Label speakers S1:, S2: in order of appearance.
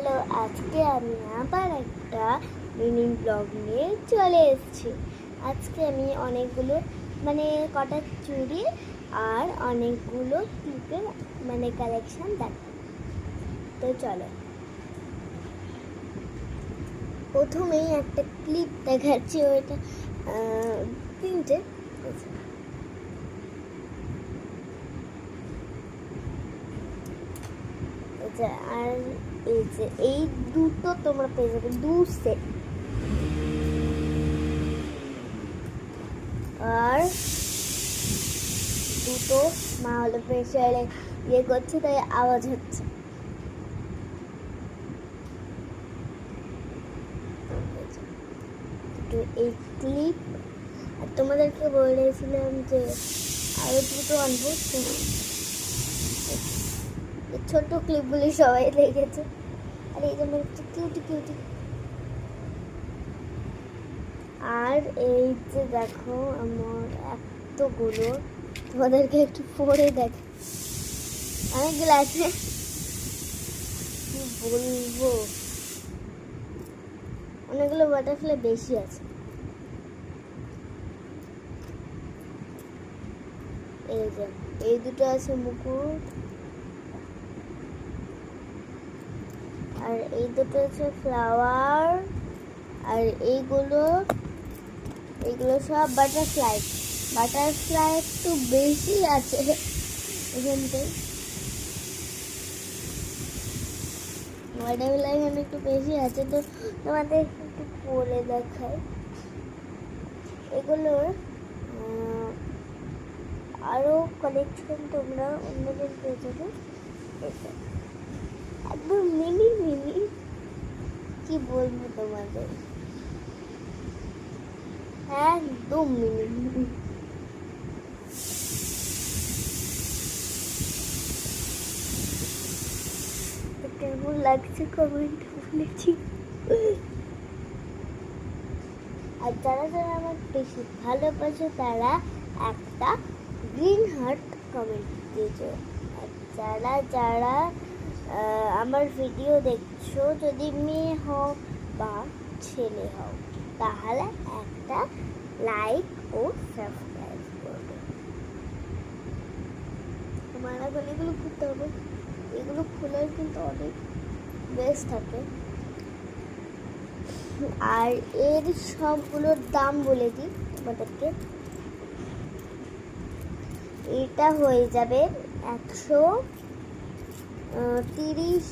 S1: Hello, আজকে আমি আবার একটা মিনি ব্লগ নিয়ে চলে এসেছি। আজকে আমি অনেকগুলো কটা চুড়ি আর অনেকগুলো ক্লিপের কালেকশন দেখাবো। তো চলো, প্রথমেই একটা ক্লিপ দেখাচ্ছি। ওইটা তিনটে আর এই দুটো তোমরা পেয়ে যাবে, দু সেট। আর দুটো মা হলো প্রেশারে করছে, তাই আওয়াজ হচ্ছে। এই ক্লিপ, আর তোমাদেরকে বলেছিলাম যে আরো দুটো আনবো। ছোট ক্লিপগুলি সবাই দেখেছে। আর এই যে কিউটি কিউটি। আর এই যে দেখো আমার এতগুলো, তোমাদেরকে একটু পরে দেখ, অনেকগুলো আছে, কি বলবো, অনেকগুলো বাটারফ্লাই বেশি আছে। এই যে এই দুটো আছে মুকুট, আর এই দুটো আছে ফ্লাওয়ার, আর এইগুলো সব বাটারফ্লাই। বাটারফ্লাই একটু বেশি আছে এখানটায়, বাটারফ্লাই এখানে একটু বেশি আছে। তো তোমাদের একটু পরে দেখাই। এগুলোর আরো কালেকশন তোমরা অন্যদের পেয়ে যাবে। একদম মিনি মিনি, কি বলবো তোমাদের, একদম মিনি মিনি। কেমন লাগছে কমেন্ট বলেছি। আর যারা যারা আমার বেশি ভালোবাসে তারা একটা গ্রিন হার্ট কমেন্ট দিয়েছো। আর যারা যারা আমার ভিডিও দেখছো, যদি মেয়ে হও বা ছেলে হও, তাহলে একটা লাইক ও সাবস্ক্রাইব করবে। তোমার এখন এগুলো খুলতে হবে, এগুলো খোলার কিন্তু অনেক বেস্ট থাকে। আর এর সবগুলোর দাম বলে দিই তোমাদেরকে। এটা হয়ে যাবে 130